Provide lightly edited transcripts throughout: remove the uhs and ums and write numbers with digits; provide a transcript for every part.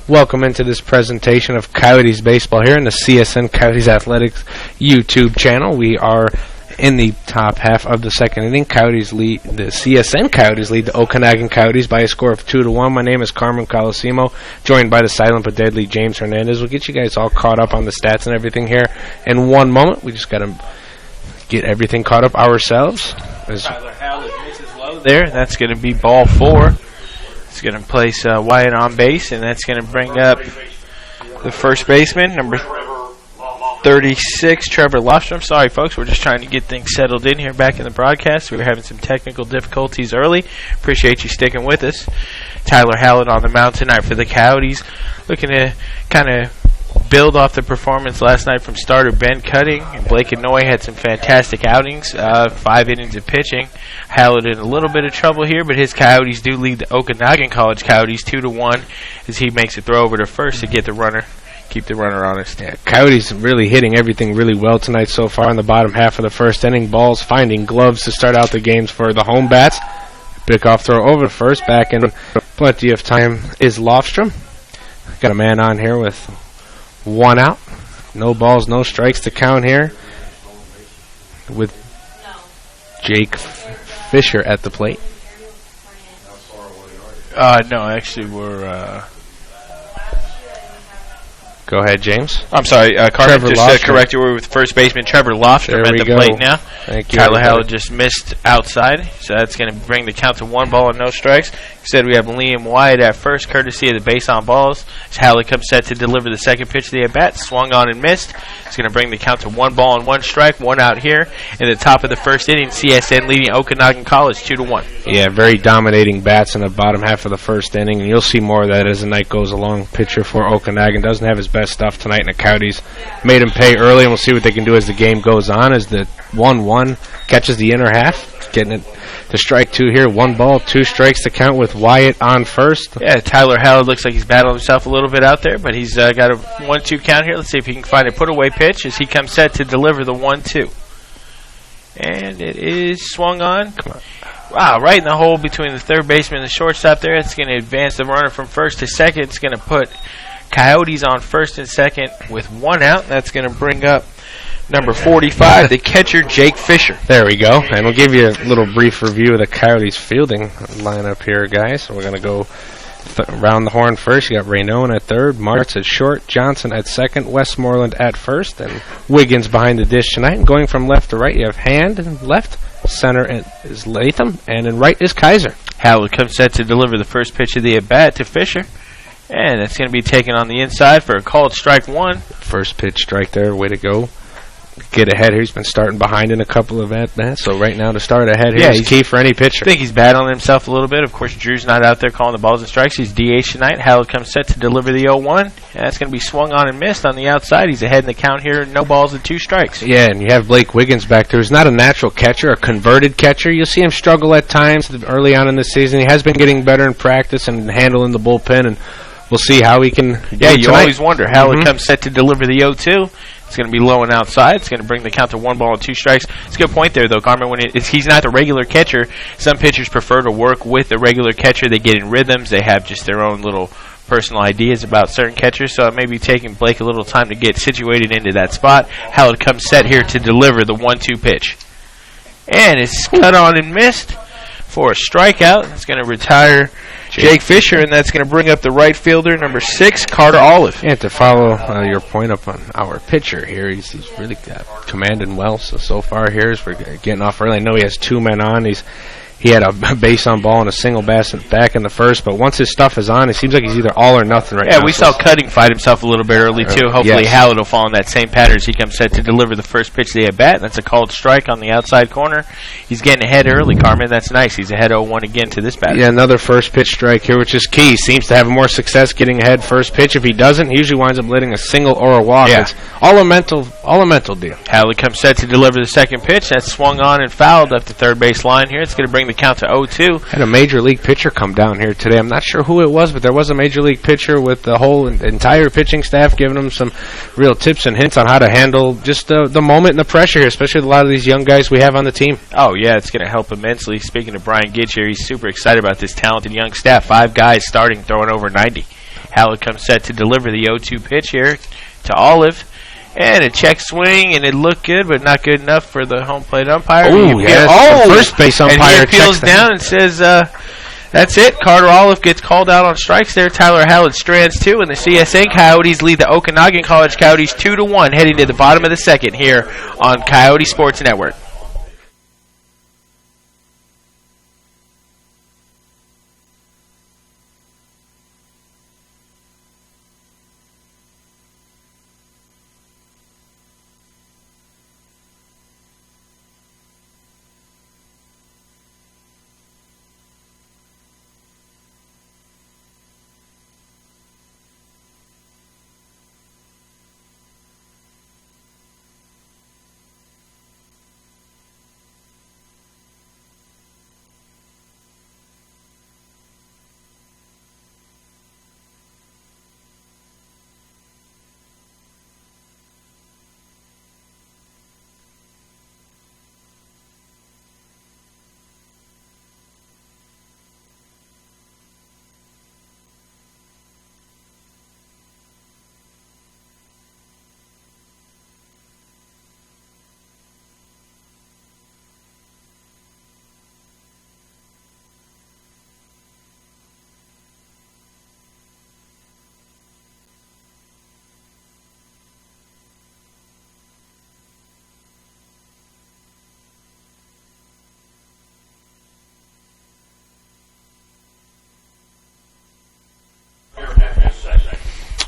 Welcome into this presentation of Coyotes baseball here in the CSN Coyotes Athletics YouTube channel. We are in the top half of the second inning. Coyotes lead the CSN Coyotes lead the Okanagan Coyotes by a score of 2-1. My name is Carmen Colosimo, joined by the silent but deadly James Hernandez. We'll get you guys all caught up on the stats and everything here in one moment. We just got to get everything caught up ourselves. Tyler Howlett misses low there. That's going to be ball 4. It's going to place Wyatt on base, and that's going to bring up the first baseman, number 36, Trevor Lofstrom. Sorry, folks, we're just trying to get things settled in here back in the broadcast. We were having some technical difficulties early. Appreciate you sticking with us. Tyler Howlett on the mound tonight for the Coyotes, looking to kind of build off the performance last night from starter Ben Cutting. And Blake Rinone had some fantastic outings, 5 innings of pitching. Howlett in a little bit of trouble here, but his Coyotes do lead the Okanagan College Coyotes 2-1 as he makes a throw over to first to get the runner, keep the runner honest. Yeah, Coyotes really hitting everything really well tonight so far in the bottom half of the first inning. Balls finding gloves to start out the games for the home bats. Pickoff throw over to first, back in plenty of time is Lofstrom. Got a man on here with 1 out. No balls, no strikes to count here with Jake Fisher at the plate. No, actually we're... Go ahead, James. I'm sorry, Carter just corrected. We're with first baseman Trevor Lofstrom at the plate now. Thank you. Tyler Howlett just missed outside, so that's going to bring the count to 1 ball and no strikes. Instead, we have Liam Wyatt at first, courtesy of the base on balls. As Howlett comes set to deliver the second pitch of the at-bat, swung on and missed. It's going to bring the count to 1 ball and 1 strike, 1 out here. In the top of the first inning, CSN leading Okanagan College 2-1. Yeah, very dominating bats in the bottom half of the first inning, and you'll see more of that as the night goes along. Pitcher for Okanagan doesn't have his best stuff tonight, and the Coyotes made him pay early, and we'll see what they can do as the game goes on. As the 1-1 catches the inner half, getting it to strike 2 here. 1 ball, 2 strikes to count with Wyatt on first. Yeah, Tyler Howlett looks like he's battling himself a little bit out there, but he's got a 1-2 count here. Let's see if he can find a put-away pitch as he comes set to deliver the 1-2. And it is swung on. Wow, right in the hole between the third baseman and the shortstop there. It's going to advance the runner from first to second. It's going to put Coyotes on first and second with 1 out. That's going to bring up number 45, the catcher, Jake Fisher. There we go. And we'll give you a little brief review of the Coyotes fielding lineup here, guys. So we're going to go around the horn first. You got Renault at third, Martz at short, Johnson at second, Westmoreland at first, and Wiggins behind the dish tonight. And going from left to right, you have Hand in left, center is Latham, and in right is Kaiser. Howlett comes set to deliver the first pitch of the at-bat to Fisher. And it's going to be taken on the inside for a called strike 1. First pitch strike there, way to go. Get ahead here. He's been starting behind in a couple of at-bats, so right now to start ahead here is key for any pitcher. I think he's battling himself a little bit. Of course, Drew's not out there calling the balls and strikes. He's DH tonight. Howlett comes set to deliver the 0-1. And that's going to be swung on and missed on the outside. He's ahead in the count here. No balls and 2 strikes. Yeah, and you have Blake Wiggins back there. He's not a natural catcher, a converted catcher. You'll see him struggle at times early on in the season. He has been getting better in practice and handling the bullpen, and we'll see how he can do you tonight. Always wonder. Howlett comes set to deliver the 0-2. It's going to be low and outside. It's going to bring the count to 1 ball and 2 strikes. It's a good point there, though, Carmen. When he's not the regular catcher, some pitchers prefer to work with the regular catcher. They get in rhythms. They have just their own little personal ideas about certain catchers, so it may be taking Blake a little time to get situated into that spot. Howlett comes set here to deliver the 1-2 pitch. And it's cut on and missed for a strikeout. It's going to retire Jake Fisher, and that's going to bring up the right fielder, number 6, Carter Olive. And to follow your point up on our pitcher here, he's really commanding well. So far here, as we're getting off early, I know he has 2 men on. He had a base on ball and a single back in the first, but once his stuff is on, it seems like he's either all or nothing right now. Yeah, we saw Cutting fight himself a little bit early, too. Hopefully Howlett will fall in that same pattern as he comes set to deliver the first pitch of the at-bat. That's a called strike on the outside corner. He's getting ahead early, Carmen. That's nice. He's ahead 0-1 again to this batter. Yeah, another first pitch strike here, which is key. He seems to have more success getting ahead first pitch. If he doesn't, he usually winds up letting a single or a walk. Yeah. It's all a mental deal. Howlett comes set to deliver the second pitch. That's swung on and fouled up the third base line here. It's going to bring the count to 0-2. Had a major league pitcher come down here today. I'm not sure who it was, but there was a major league pitcher with the whole entire pitching staff giving them some real tips and hints on how to handle just the moment and the pressure here, especially with a lot of these young guys we have on the team. Oh, yeah, it's going to help immensely. Speaking of Brian Gitch here, he's super excited about this talented young staff. 5 guys starting, throwing over 90. Hallett comes set to deliver the 0-2 pitch here to Olive. And a check swing, and it looked good, but not good enough for the home plate umpire. The first base umpire. And he appeals down and says, that's it. Carter Olive gets called out on strikes there. Tyler Hallett strands 2, and the CSN Coyotes lead the Okanagan College Coyotes 2-1, heading to the bottom of the second here on Coyote Sports Network.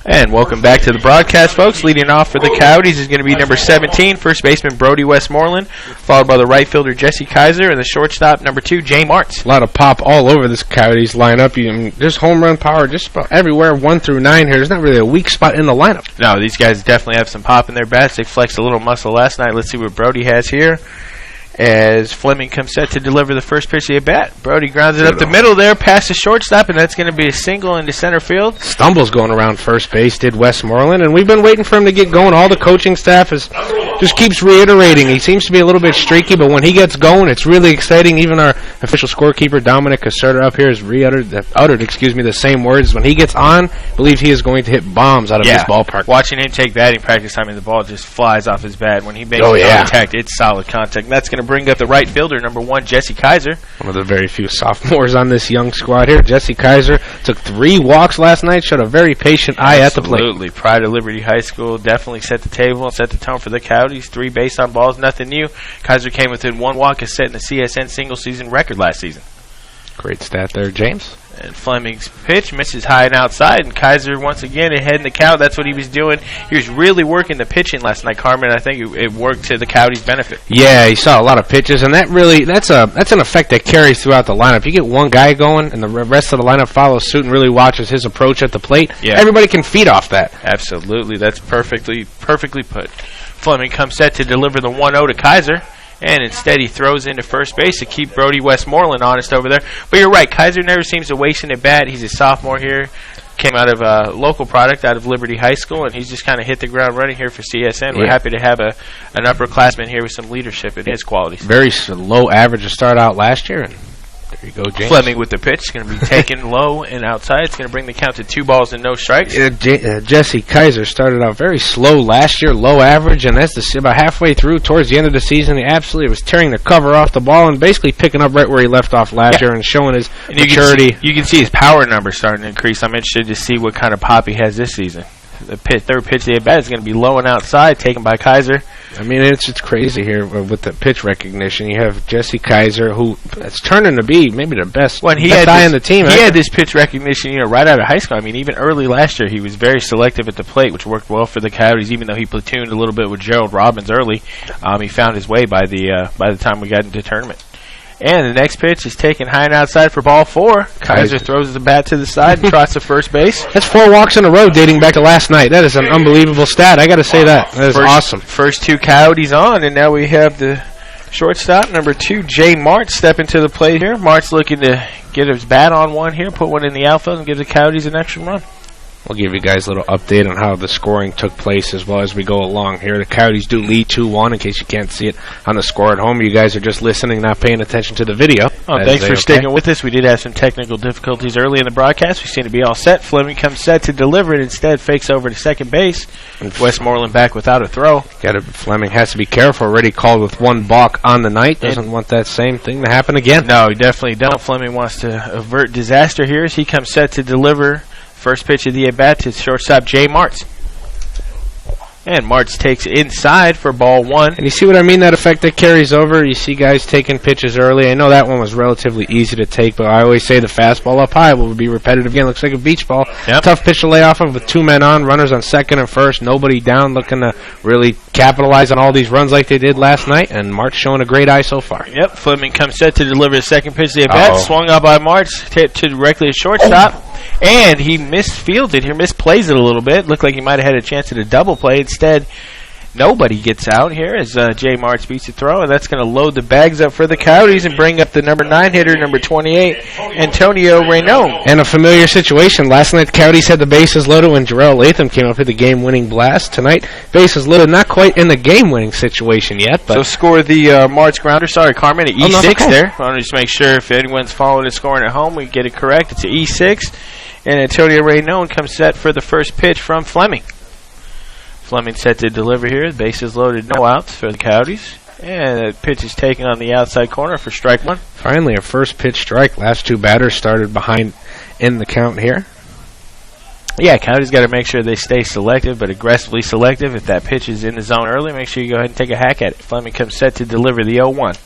And welcome back to the broadcast, folks. Leading off for the Coyotes is going to be number 17, first baseman Brody Westmoreland, followed by the right fielder Jesse Kaiser, and the shortstop number 2, Jay Martz. A lot of pop all over this Coyotes lineup. There's home run power just about everywhere, 1 through 9 here. There's not really a weak spot in the lineup. No, these guys definitely have some pop in their bats. They flexed a little muscle last night. Let's see what Brody has here. As Fleming comes set to deliver the first pitch of the bat. Brody grounds it up the middle there, past the shortstop, and that's going to be a single into center field. Stumbles going around first base, did Westmoreland, and we've been waiting for him to get going. All the coaching staff just keeps reiterating. He seems to be a little bit streaky, but when he gets going, it's really exciting. Even our official scorekeeper, Dominic Caserta, up here has uttered the same words. When he gets on, I believe he is going to hit bombs out of this ballpark. Watching him take batting practice, I mean, the ball just flies off his bat. When he makes contact, it's solid contact. And that's going to bring up the right fielder, number 1, Jesse Kaiser. One of the very few sophomores on this young squad here. Jesse Kaiser took 3 walks last night, showed a very patient eye at the plate. Absolutely. Pride of Liberty High School definitely set the table and set the tone for the Coyotes. 3 base on balls, nothing new. Kaiser came within 1 walk, is setting the CSN single-season record last season. Great stat there, James. And Fleming's pitch misses high and outside, and Kaiser once again ahead in the count. That's what he was doing. He was really working the pitching last night, Carmen. I think it worked to the Coyotes' benefit. Yeah, he saw a lot of pitches, and that's an effect that carries throughout the lineup. You get one guy going, and the rest of the lineup follows suit and really watches his approach at the plate. Yeah. Everybody can feed off that. Absolutely, that's perfectly put. Fleming comes set to deliver the 1-0 to Kaiser. And instead he throws into first base to keep Brody Westmoreland honest over there. But you're right, Kaiser never seems to waste an at-bat. He's a sophomore here. Came out of a local product out of Liberty High School, and he's just kind of hit the ground running here for CSN. We're happy to have an upperclassman here with some leadership in his qualities. Very low average to start out last year, and there you go, James. Fleming with the pitch. It's going to be taken low and outside. It's going to bring the count to 2 balls and no strikes. Jesse Kaiser started out very slow last year, low average, and that's about halfway through, towards the end of the season, he absolutely was tearing the cover off the ball and basically picking up right where he left off last year and showing his maturity. You can see his power numbers starting to increase. I'm interested to see what kind of pop he has this season. The third pitch of the at-bat is going to be low and outside, taken by Kaiser. I mean, it's crazy here with the pitch recognition. You have Jesse Kaiser, who it's turning to be maybe the best guy in the team. He had this pitch recognition, right out of high school. I mean, even early last year, he was very selective at the plate, which worked well for the Coyotes. Even though he platooned a little bit with Gerald Robbins early, he found his way by the time we got into tournament. And the next pitch is taken high and outside for ball 4. Kaiser throws the bat to the side and trots to first base. That's 4 walks in a row dating back to last night. That is an unbelievable stat. I got to say that. That is awesome. First 2 Coyotes on, and now we have the shortstop, number 2, Jay Martz, stepping to the plate here. Martz looking to get his bat on one here, put one in the outfield, and give the Coyotes an extra run. We'll give you guys a little update on how the scoring took place as well as we go along here. The Coyotes do lead 2-1 in case you can't see it on the score at home. You guys are just listening, not paying attention to the video. Thanks for sticking with us. We did have some technical difficulties early in the broadcast. We seem to be all set. Fleming comes set to deliver it. Instead, fakes over to second base. Westmoreland back without a throw. Fleming has to be careful. Already called with one balk on the night. Doesn't want that same thing to happen again. No, he definitely don't. Fleming wants to avert disaster here as he comes set to deliver. First pitch of the at-bat to shortstop Jay Martz. And Martz takes inside for ball one. And you see what I mean, that effect that carries over? You see guys taking pitches early. I know that one was relatively easy to take, but I always say the fastball up high will be repetitive again. Looks like a beach ball. Yep. Tough pitch to lay off of with 2 men on, runners on second and first, nobody down, looking to really capitalize on all these runs like they did last night, and Martz showing a great eye so far. Yep, Fleming comes set to deliver the second pitch of the at-bat. Swung out by Martz, hit to directly to shortstop. And he misfielded here, misplays it a little bit. Looked like he might have had a chance at a double play. Instead, nobody gets out here as Jay Martz beats the throw, and that's going to load the bags up for the Coyotes and bring up the number 9 hitter, number 28, Antonio Renault. And a familiar situation. Last night, the Coyotes had the bases loaded when Jarrell Latham came up with the game-winning blast. Tonight, bases loaded, not quite in the game-winning situation yet. But so score the Martz grounder. Sorry, Carmen, at E6 there. I want to just make sure if anyone's following the scoring at home, we get it correct. It's an E6. And Antonio Renault comes set for the first pitch from Fleming. Fleming set to deliver here. Bases loaded, no outs for the Coyotes. And the pitch is taken on the outside corner for strike one. Finally, a first pitch strike. Last two batters started behind in the count here. Yeah, Coyotes got to make sure they stay selective, but aggressively selective. If that pitch is in the zone early, make sure you go ahead and take a hack at it. Fleming comes set to deliver the 0-1.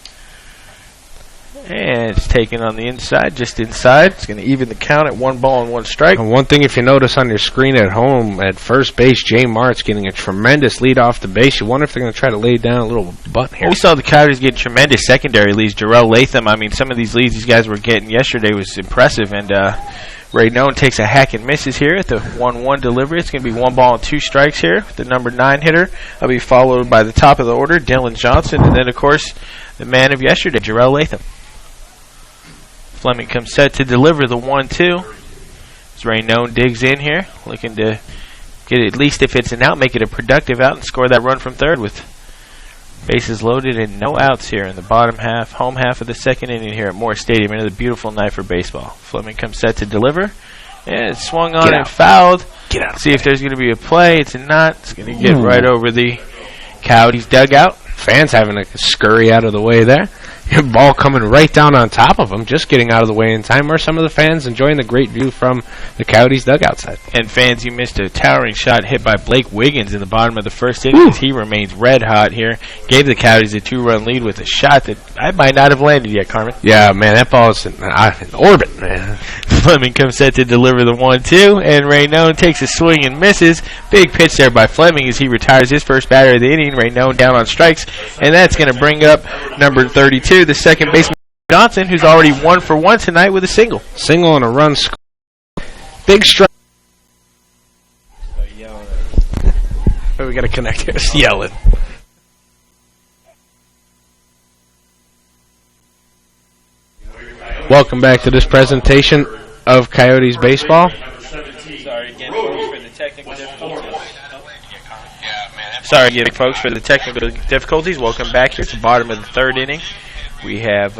And it's taken on the inside, just inside. It's going to even the count at 1 ball and 1 strike. And one thing, if you notice on your screen at home, at first base, Jay Martz getting a tremendous lead off the base. You wonder if they're going to try to lay down a little butt here. Well, we saw the Coyotes get tremendous secondary leads. Jarrell Latham, I mean, some of these leads these guys were getting yesterday was impressive. And Rinone takes a hack and misses here at the 1-1 delivery. It's going to be 1 ball and 2 strikes here. The number 9 hitter will be followed by the top of the order, Dylan Johnson. And then, of course, the man of yesterday, Jarrell Latham. Fleming comes set to deliver the 1-2. As Rinone digs in here, looking to get it, at least if it's an out, make it a productive out and score that run from third with bases loaded and no outs here in the bottom half, home half of the second inning here at Morris Stadium. Another beautiful night for baseball. Fleming comes set to deliver, and it's swung on and fouled. Get out. See if there's going to be a play. It's not. It's going to get right over the Coyotes dugout. Fans having to scurry out of the way there. Ball coming right down on top of them, just getting out of the way in time. Or some of the fans enjoying the great view from the Coyotes dugout side. And fans, you missed a towering shot hit by Blake Wiggins in the bottom of the first inning. He remains red hot here. Gave the Coyotes a 2-run lead with a shot that I might not have landed yet, Carmen. Yeah, man, that ball is in orbit, man. Fleming comes set to deliver the 1-2, and Rinone takes a swing and misses. Big pitch there by Fleming as he retires his first batter of the inning. Rinone down on strikes, and that's going to bring up number 32, the second baseman Johnson, who's already 1 for 1 tonight with a single. Single and a run score. Big strike. We got to connect here. It's yelling. Welcome back to this presentation of Coyotes baseball. Sorry again, folks, for the technical difficulties. Sorry again, folks, for the technical difficulties. Welcome back here to the bottom of the third inning. We have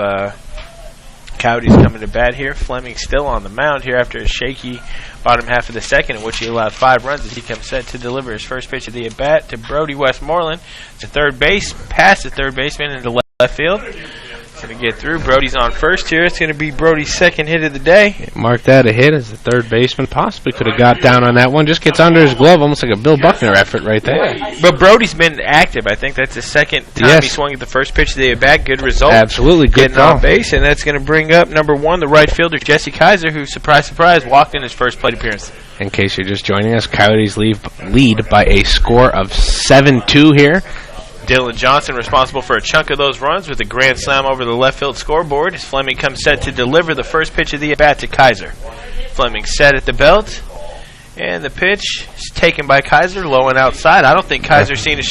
Coyotes coming to bat here. Fleming still on the mound here after a shaky bottom half of the second, in which he allowed 5 runs as he comes set to deliver his first pitch of the at-bat to Brody Westmoreland. To third base, past the third baseman into left field. Going to get through. Brody's on first here. It's going to be Brody's second hit of the day. Mark that a hit as the third baseman possibly could have got down on that one. Just gets under his glove, almost like a Bill Buckner effort right there. But Brody's been active. I think that's the second time he swung at the first pitch of the at-bat. Good result. Absolutely. Good getting on base, and that's going to bring up number 1, the right fielder, Jesse Kaiser, who, surprise, surprise, walked in his first plate appearance. In case you're just joining us, Coyotes lead by a score of 7-2 here. Dylan Johnson responsible for a chunk of those runs with a grand slam over the left field scoreboard as Fleming comes set to deliver the first pitch of the at-bat to Kaiser. Fleming set at the belt, and the pitch is taken by Kaiser, low and outside. I don't think Kaiser's seen a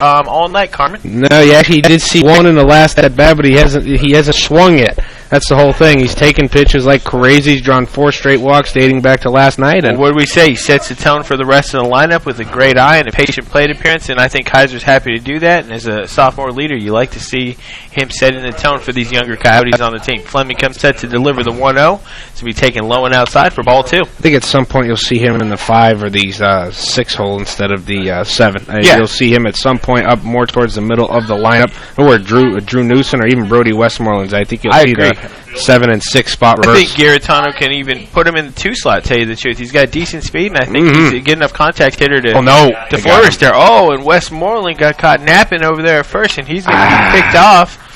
all night, Carmen. No, yeah, he did see one in the last at-bat, but he hasn't swung yet. That's the whole thing. He's taking pitches like crazy. He's drawn 4 straight walks dating back to last night. And what did we say? He sets the tone for the rest of the lineup with a great eye and a patient plate appearance, and I think Kaiser's happy to do that. And as a sophomore leader, you like to see him setting the tone for these younger Coyotes on the team. Fleming comes set to deliver the 1-0. To be taken low and outside for ball 2. I think at some point you'll see him in the 5 or the 6 hole instead of the 7. You'll see him at some point up more towards the middle of the lineup, where Drew Newsom or even Brody Westmoreland. I think you'll see the 7 and 6 spot reverse. I think Garitano can even put him in the 2 slot, tell you the truth. He's got decent speed, and I think he's a good enough contact hitter to flourish there. Oh, and Westmoreland got caught napping over there at first, and he's going to be picked off.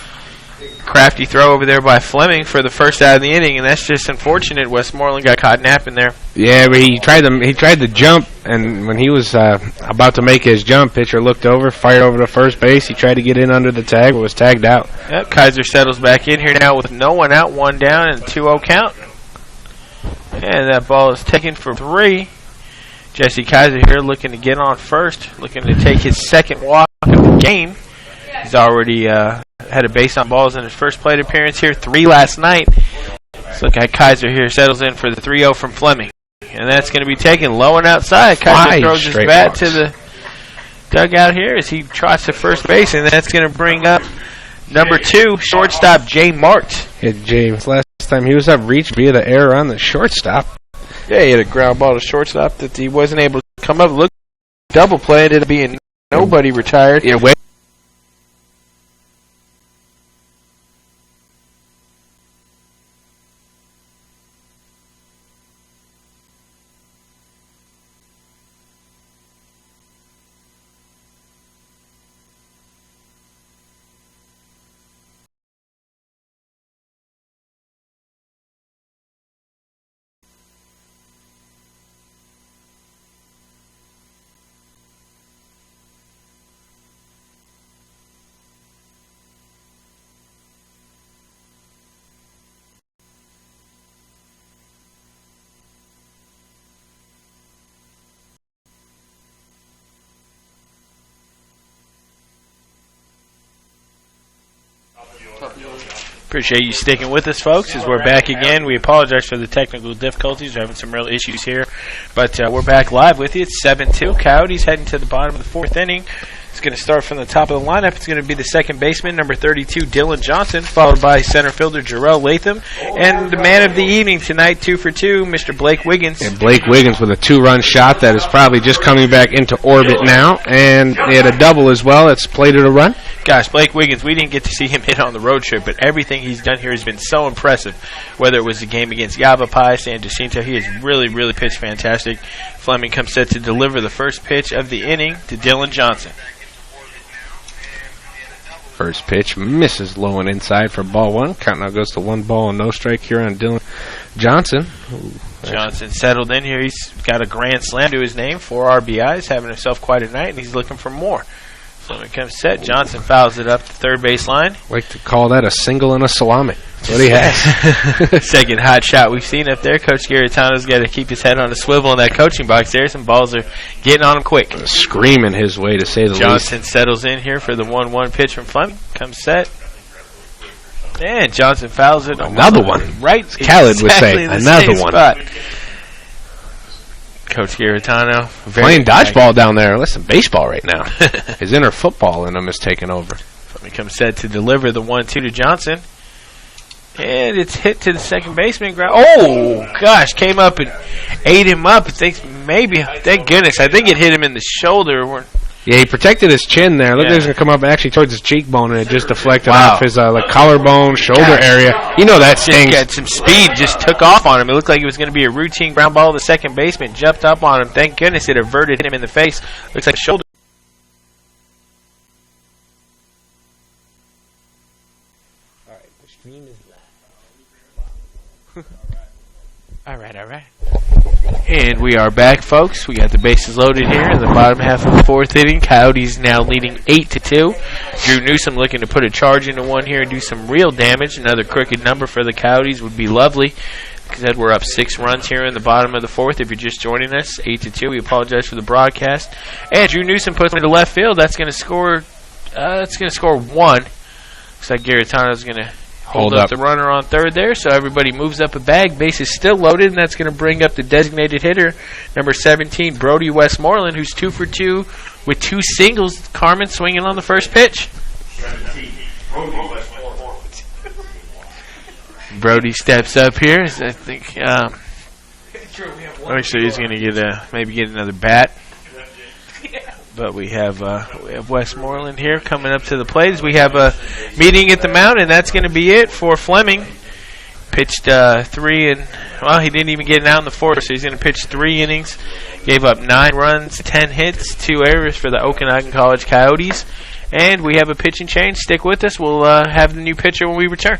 Crafty throw over there by Fleming for the first out of the inning, and that's just unfortunate. Westmoreland got caught napping there. Yeah, but he tried to jump, and when he was about to make his jump, pitcher looked over, fired over to first base. He tried to get in under the tag, but was tagged out. Yep, Kaiser settles back in here now with no one out, 1 down, and 2-0 count. And that ball is taken for 3. Jesse Kaiser here looking to get on first, looking to take his second walk of the game. He's already had a base on balls in his first plate appearance here, 3 last night. Let's look at Kaiser here, settles in for the 3-0 from Fleming. And that's going to be taken low and outside. Kaiser throws his bat to the dugout here as he trots to first base, and that's going to bring up number 2, shortstop Jay Marks. Yeah, James, last time he was up reach via the error on the shortstop. Yeah, he had a ground ball to shortstop that he wasn't able to come up. Look, double play, ended up being nobody retired. Yeah, Appreciate you sticking with us, folks, as we're back again. We apologize for the technical difficulties. We're having some real issues here. But we're back live with you. It's 7-2. Coyotes heading to the bottom of the 4th inning. It's going to start from the top of the lineup. It's going to be the second baseman, number 32, Dylan Johnson, followed by center fielder Jarrell Latham. And the man of the evening tonight, 2 for 2, Mr. Blake Wiggins. And Blake Wiggins with a 2-run shot that is probably just coming back into orbit now. And he had a double as well. It's plated a run. Gosh, Blake Wiggins, we didn't get to see him hit on the road trip, but everything he's done here has been so impressive. Whether it was the game against Yavapai, San Jacinto, he has really pitched fantastic. Fleming comes set to deliver the first pitch of the inning to Dylan Johnson. First pitch misses low and inside for ball 1. Count now goes to 1 ball and no strike here on Dylan Johnson. Johnson settled in here. He's got a grand slam to his name, 4 RBIs, having himself quite a night, and he's looking for more. So when it comes set, Johnson fouls it up to third base line. Like to call that a single and a salami. That's what he has. Second hot shot we've seen up there. Coach Garitano's got to keep his head on a swivel in that coaching box there. Some balls are getting on him quick. Screaming his way, to say the least. Johnson settles in here for the 1-1 pitch from Fleming. Comes set. And Johnson fouls it. Another one. Right. Khaled would say, another one. Spot. Coach Garitano. Playing dodgeball down there. Listen, baseball right now. His inner football in him is taking over. Fleming comes set to deliver the 1-2 to Johnson. And it's hit to the second baseman. Oh, gosh. Came up and ate him up. Thank goodness. I think it hit him in the shoulder. Yeah, he protected his chin there. Look, it's going to come up actually towards his cheekbone, and it just deflected off his collarbone, shoulder area. You know that stings. Got some speed, just took off on him. It looked like it was going to be a routine ground ball. The second baseman jumped up on him. Thank goodness it averted him in the face. Looks like shoulder. All right, the stream is All right. And we are back, folks. We got the bases loaded here in the bottom half of the 4th inning. Coyotes now leading 8-2. Drew Newsom looking to put a charge into one here and do some real damage. Another crooked number for the Coyotes would be lovely. Like we're up 6 runs here in the bottom of the 4th. If you're just joining us, 8-2. We apologize for the broadcast. And Drew Newsom puts it to left field. That's going to score. 1. Looks like Garitano's going to Hold up the runner on third there, so everybody moves up a bag. Base is still loaded, and that's going to bring up the designated hitter, number 17, Brody Westmoreland, who's 2 for 2 with 2 singles. Carmen swinging on the first pitch. Brody steps up here. I think. Actually, he's going to get maybe get another bat. But we have Westmoreland here coming up to the plate as we have a meeting at the mound, and that's going to be it for Fleming. Pitched 3 and, well, he didn't even get an out in the fourth, so he's going to pitch 3 innings. Gave up 9 runs, 10 hits, 2 errors for the Okanagan College Coyotes. And we have a pitching change. Stick with us. We'll have the new pitcher when we return.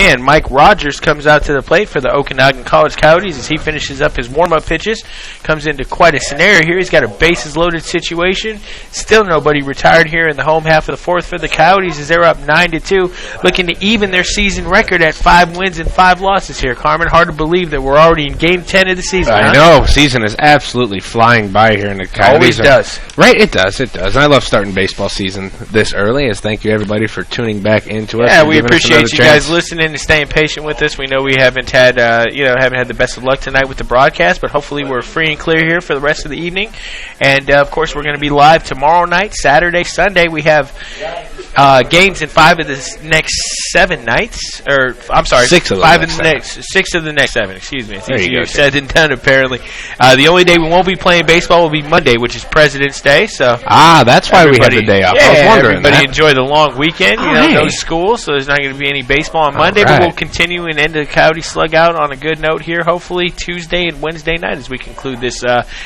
And Mike Rogers comes out to the plate for the Okanagan College Coyotes as he finishes up his warm-up pitches. Comes into quite a scenario here. He's got a bases-loaded situation. Still nobody retired here in the home half of the fourth for the Coyotes as they're up 9-2, looking to even their season record at 5 wins and 5 losses here. Carmen, hard to believe that we're already in Game 10 of the season. I know. Season is absolutely flying by here in the Coyotes. Always does. Right, it does. It does. And I love starting baseball season this early, as thank you, everybody, for tuning back into us. Yeah, we appreciate you guys listening and staying patient with us. We know we haven't had the best of luck tonight with the broadcast, but hopefully we're free and clear here for the rest of the evening. And of course, we're going to be live tomorrow night, Saturday, Sunday. We have games in 5 of the next 7 nights, or I'm sorry, 6 of the 5 next of the next 6 of the next 7. Excuse me, it's there easier said than done. Apparently, the only day we won't be playing baseball will be Monday, which is President's Day. So that's why we have the day off. Yeah, I was wondering everybody enjoy the long weekend. No school, so there's not going to be any baseball on Monday, but we'll continue and end the Coyote slug out on a good note here, hopefully Tuesday and Wednesday night as we conclude this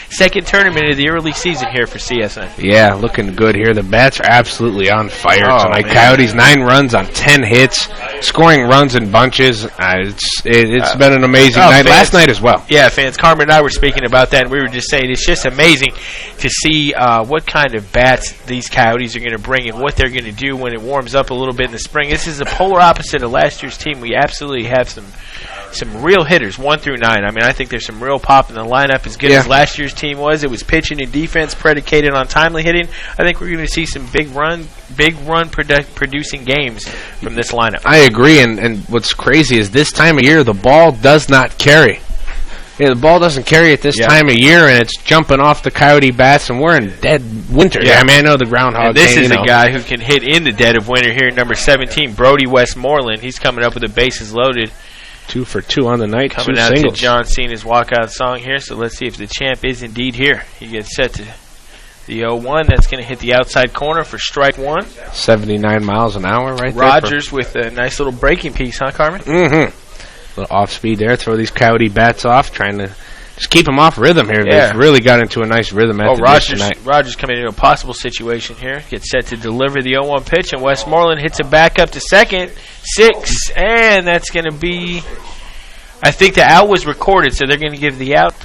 second tournament of the early season here for CSN. Yeah, looking good here. The bats are absolutely on fire tonight. Man. Coyotes 9 runs on 10 hits, scoring runs in bunches. It's been an amazing night. Last night as well. Yeah, fans. Carmen and I were speaking about that, and we were just saying it's just amazing to see what kind of bats these Coyotes are going to bring and what they're going to do when it warms up a little bit in the spring. This is the polar opposite of last year's team. We absolutely have some real hitters, 1 through 9. I mean, I think there's some real pop in the lineup. As good as last year's team was, it was pitching and defense predicated on timely hitting. I think we're going to see some big run producing games from this lineup. I agree, and what's crazy is this time of year, the ball does not carry. Yeah, the ball doesn't carry at this time of year, and it's jumping off the Coyote bats, and we're in dead winter. Yeah, I mean, I know the groundhog. And this is a guy who can hit in the dead of winter here, number 17, Brody Westmoreland. He's coming up with the bases loaded. 2 for 2 on the night. Coming out to John Cena's walkout song here, so let's see if the champ is indeed here. He gets set to the 0-1. That's going to hit the outside corner for strike 1. 79 miles an hour right there. Rogers with a nice little breaking piece, huh, Carmen? Mm-hmm. A little off speed there. Throw these Coyote bats off, trying to just keep them off rhythm here. Yeah. They've really got into a nice rhythm at the dish tonight. Rogers coming into a possible situation here. Gets set to deliver the 0-1 pitch, and Westmoreland hits it back up to second. 6, and that's going to be... I think the out was recorded, so they're going to give the out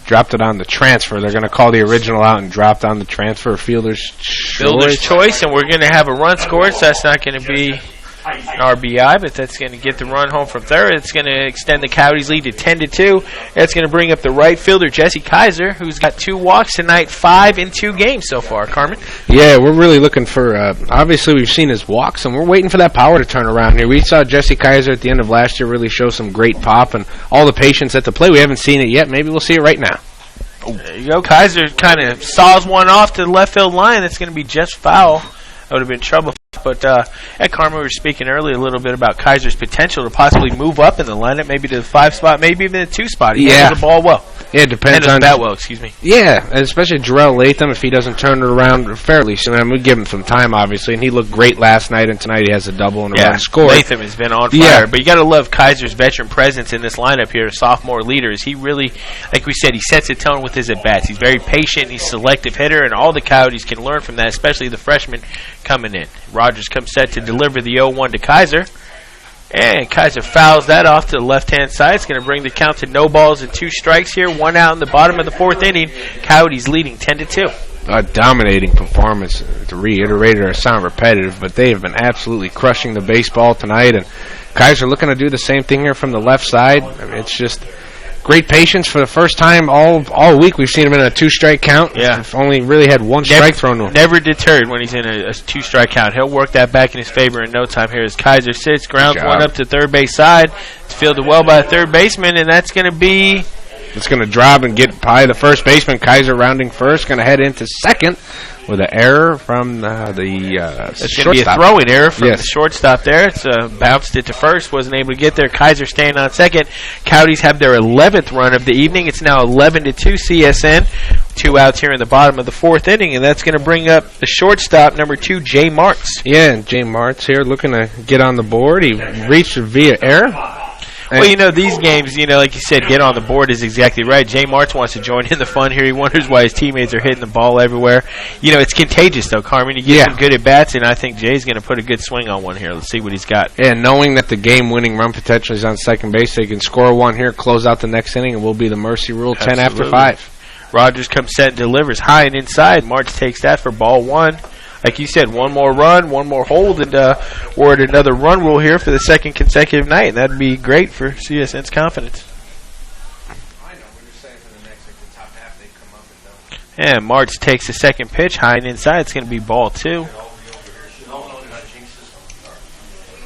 dropped it on the transfer. They're going to call the original out and dropped on the transfer. Fielder's choice, and we're going to have a run scored, so that's not going to be an RBI, but that's going to get the run home from third. It's going to extend the Coyotes' lead to 10-2. That's going to bring up the right fielder, Jesse Kaiser, who's got 2 walks tonight, 5 in 2 games so far. Carmen? Yeah, we're really looking for, obviously we've seen his walks, and we're waiting for that power to turn around here. We saw Jesse Kaiser at the end of last year really show some great pop and all the patience at the plate. We haven't seen it yet. Maybe we'll see it right now. There you go. Kaiser kind of saws one off to the left field line. That's going to be just foul. That would have been trouble. But at Carmen, we were speaking earlier a little bit about Kaiser's potential to possibly move up in the lineup, maybe to the 5 spot, maybe even the 2 spot. He handles the ball well. Yeah, it depends on bat well, excuse me. Yeah, and especially Jarrell Latham, if he doesn't turn it around fairly soon. I mean, we give him some time, obviously, and he looked great last night, and tonight he has a double and a run scored. Latham has been on fire. But you got to love Kaiser's veteran presence in this lineup here, sophomore leaders. He really, like we said, he sets a tone with his at-bats. He's very patient, he's a selective hitter, and all the Coyotes can learn from that, especially the freshmen coming in. Rogers comes set to deliver the 0-1 to Kaiser. And Kaiser fouls that off to the left-hand side. It's going to bring the count to no balls and 2 strikes here. 1 out in the bottom of the 4th inning. Coyotes leading 10-2. a dominating performance. To reiterate it or sound repetitive, but they have been absolutely crushing the baseball tonight. And Kaiser looking to do the same thing here from the left side. I mean, it's just great patience for the first time all week. We've seen him in a 2-strike count. Yeah. We've only really had one strike thrown to him. Never deterred when he's in a 2-strike count. He'll work that back in his favor in no time here as Kaiser sits, grounds one up to third base side. It's fielded well by the third baseman, and that's going to be... It's going to drop and get by the first baseman. Kaiser rounding first, going to head into second with an error from the It's going to be a throwing error from the shortstop there. It's bounced it to first, wasn't able to get there. Kaiser staying on second. Coyotes have their 11th run of the evening. It's now 11-2 CSN. 2 outs here in the bottom of the 4th inning, and that's going to bring up the shortstop, number 2, Jay Martz. Yeah, and Jay Martz here looking to get on the board. He reached via error. Well, you know, these games, you know, like you said, get on the board is exactly right. Jay Martz wants to join in the fun here. He wonders why his teammates are hitting the ball everywhere. You know, it's contagious, though, Carmen. You get some good at-bats, and I think Jay's going to put a good swing on one here. Let's see what he's got. And knowing that the game-winning run potential is on second base, they can score one here, close out the next inning, and we'll be the mercy rule 10 after 5. Rogers comes set and delivers high and inside. Martz takes that for ball 1. Like you said, one more run, one more hold, and we're at another run rule here for the second consecutive night, and that'd be great for CSN's confidence. And Martz takes the second pitch, high and inside. It's going to be ball 2.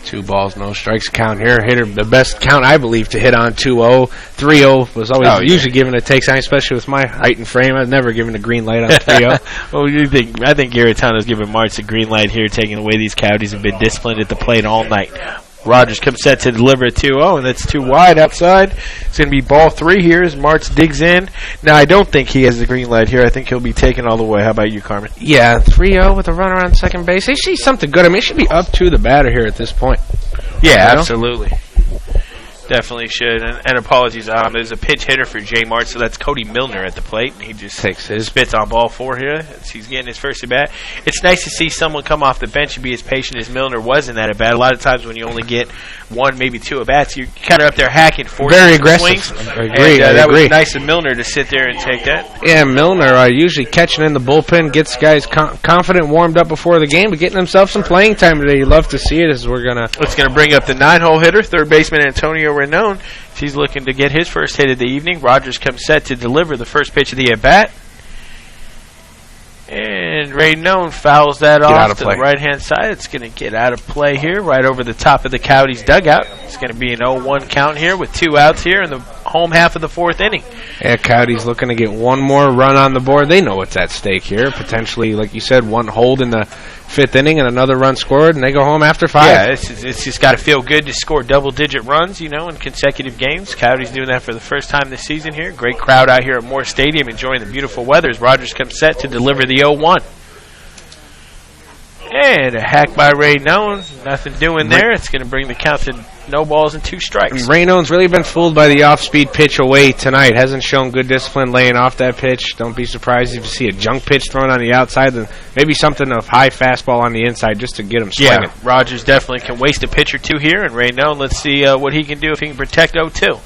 2 balls, no strikes count here. Hitter, the best count, I believe, to hit on 2-0. 3-0 was always usually given a take sign, especially with my height and frame. I've never given a green light on 3-0. Well, you think? I think Garitano's giving Martz a green light here, taking away these Coyotes have been disciplined at the plate all night. Rogers comes set to deliver a 2-0, and that's too wide outside. It's going to be ball 3 here as Martz digs in. Now, I don't think he has the green light here. I think he'll be taken all the way. How about you, Carmen? Yeah, 3-0 with a runner on second base. They see something good. I mean, it should be up to the batter here at this point. Yeah, absolutely. Definitely should. And apologies, there's a pinch hitter for Jay Martz, so that's Cody Milner at the plate. He just takes his spits on ball 4 here as he's getting his first at-bat. It's nice to see someone come off the bench and be as patient as Milner was in that at-bat. A lot of times when you only get 1, maybe 2 at-bats, you're kind of up there hacking, forcing very aggressive swings. I agree. That was nice of Milner to sit there and take that. Yeah, Milner usually catching in the bullpen, gets guys confident, warmed up before the game, but getting himself some playing time today. You love to see it as we're going to... It's going to bring up the 9-hole hitter, third baseman Antonio Rinone. He's looking to get his first hit of the evening. Rogers comes set to deliver the first pitch of the at-bat. And Rinone fouls that off to the right-hand side. It's going to get out of play here, right over the top of the Coyotes' dugout. It's going to be an 0-1 count here with 2 outs here in the home half of the 4th inning. Yeah, Coyotes looking to get one more run on the board. They know what's at stake here. Potentially, like you said, 1 hold in the 5th inning and another run scored, and they go home after 5. Yeah, it's just got to feel good to score double-digit runs, you know, in consecutive games. Coyotes doing that for the first time this season here. Great crowd out here at Moore Stadium enjoying the beautiful weather as Rogers comes set to deliver the 0-1. And a hack by Rinone. Nothing doing there. It's going to bring the count to no balls and 2 strikes. Rinone's really been fooled by the off-speed pitch away tonight. Hasn't shown good discipline laying off that pitch. Don't be surprised if you see a junk pitch thrown on the outside, then maybe something of high fastball on the inside just to get him swinging. Yeah, Rogers definitely can waste a pitch or 2 here, and Rinone, let's see what he can do if he can protect 0-2.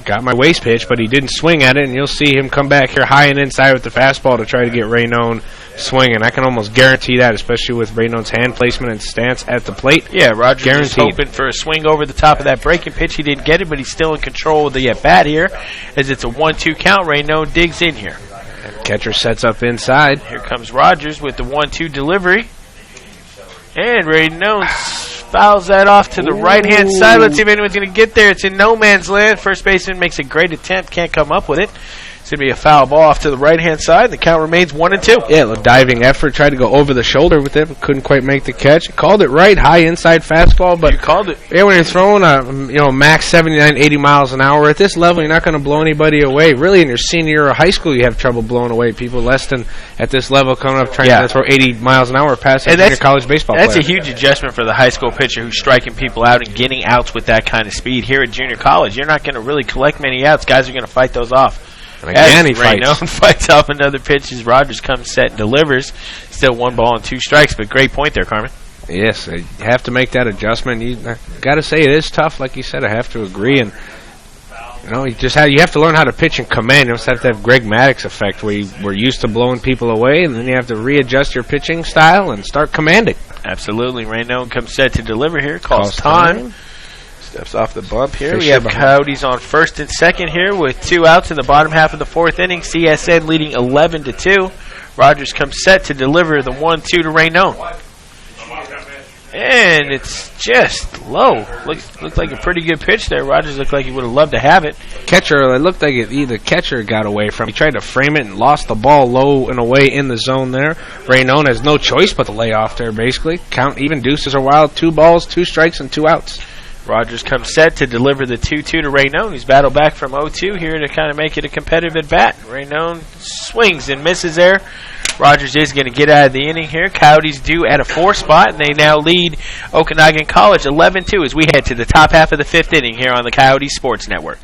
Got my waist pitch, but he didn't swing at it, and you'll see him come back here high and inside with the fastball to try to get Rinone swinging. I can almost guarantee that, especially with Raynone's hand placement and stance at the plate. Yeah, Rogers is hoping for a swing over the top of that breaking pitch. He didn't get it, but he's still in control of the at-bat here as it's a 1-2 count. Rinone digs in here. Catcher sets up inside. Here comes Rogers with the 1-2 delivery. And Rinone fouls that off to the right-hand side. Let's see if anyone's going to get there. It's in no man's land. First baseman makes a great attempt. Can't come up with it. It's going to be a foul ball off to the right-hand side. The count remains 1-2. Yeah, a diving effort. Tried to go over the shoulder with it, but couldn't quite make the catch. Called it right, high inside fastball. But you called it. Yeah, when you're throwing max 79, 80 miles an hour, at this level, you're not going to blow anybody away. Really, in your senior year of high school, you have trouble blowing away people less than at this level coming up trying to throw 80 miles an hour past a junior college baseball player. That's a huge adjustment for the high school pitcher who's striking people out and getting outs with that kind of speed. Here at junior college, you're not going to really collect many outs. Guys are going to fight those off. And again, he fights off another pitch as Rogers comes set and delivers. Still 1 ball and 2 strikes, but great point there, Carmen. Yes, you have to make that adjustment. You got to say it is tough, like you said. I have to agree. And You have to learn how to pitch in command. You just have to have Greg Maddox effect, where we're used to blowing people away, and then you have to readjust your pitching style and start commanding. Absolutely. Rinone comes set to deliver here. Calls time. Steps off the bump here. We have Coyotes on first and second here with 2 outs in the bottom half of the 4th inning. CSN leading 11-2. Rogers comes set to deliver the 1-2 to Rinone. And it's just low. Looked like a pretty good pitch there. Rogers looked like he would have loved to have it. It looked like either catcher got away from him. He tried to frame it and lost the ball low and away in the zone there. Rinone has no choice but to lay off there, basically. Count even deuces are wild. 2 balls, 2 strikes, and 2 outs. Rogers comes set to deliver the 2-2 to Rinone. He's battled back from 0-2 here to kind of make it a competitive at bat. Rinone swings and misses there. Rogers is going to get out of the inning here. Coyotes do at a 4 spot, and they now lead Okanagan College 11-2 as we head to the top half of the 5th inning here on the Coyotes Sports Network.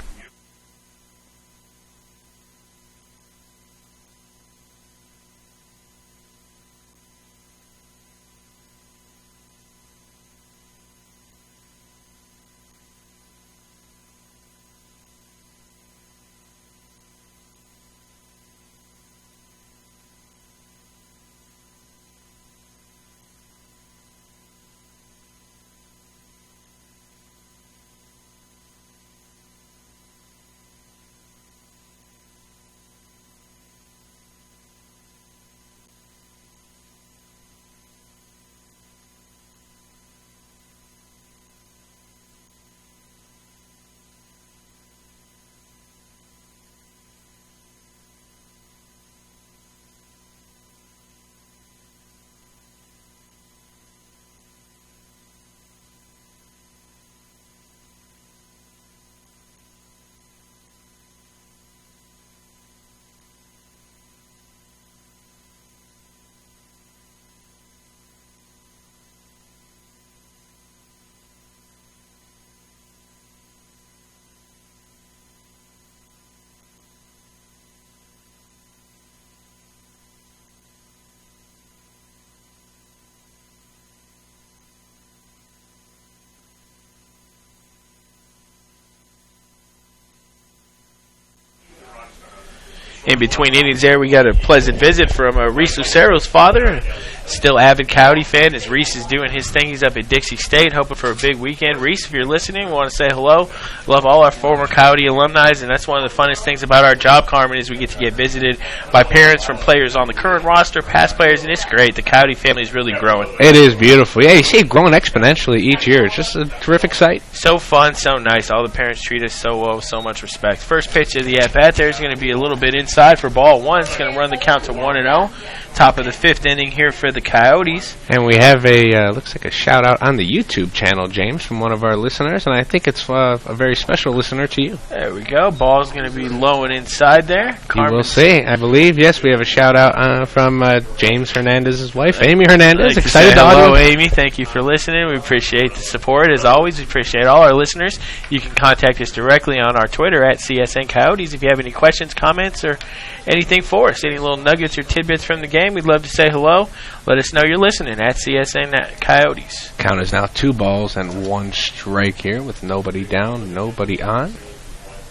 In between innings there, we got a pleasant visit from Reese Lucero's father, still avid Coyote fan, as Reese is doing his thing. He's up at Dixie State, hoping for a big weekend. Reese, if you're listening, we want to say hello. Love all our former Coyote alumni, and that's one of the funnest things about our job, Carmen, is we get to get visited by parents from players on the current roster, past players, and it's great. The Coyote family is really growing. It is beautiful. Yeah, you see it growing exponentially each year. It's just a terrific sight. So fun, so nice. All the parents treat us so well, with so much respect. First pitch of the at-bat there is going to be a little bit inside for ball 1. It's going to run the count to 1-0. Top of the 5th inning here for the Coyotes. And we have looks like a shout out on the YouTube channel, James, from one of our listeners, and I think it's a very special listener to you. There we go. Ball's going to be low and inside there. You will see. I believe, yes, we have a shout out from James Hernandez's wife, Amy Hernandez. Like excited to hello, Amy. Thank you for listening. We appreciate the support. As always, we appreciate all our listeners. You can contact us directly on our Twitter at CSN Coyotes if you have any questions, comments, or anything for us. Any little nuggets or tidbits from the game, we'd love to say hello. Let us know you're listening at CSN Coyotes. Count is now 2 balls and 1 strike here with nobody down, nobody on.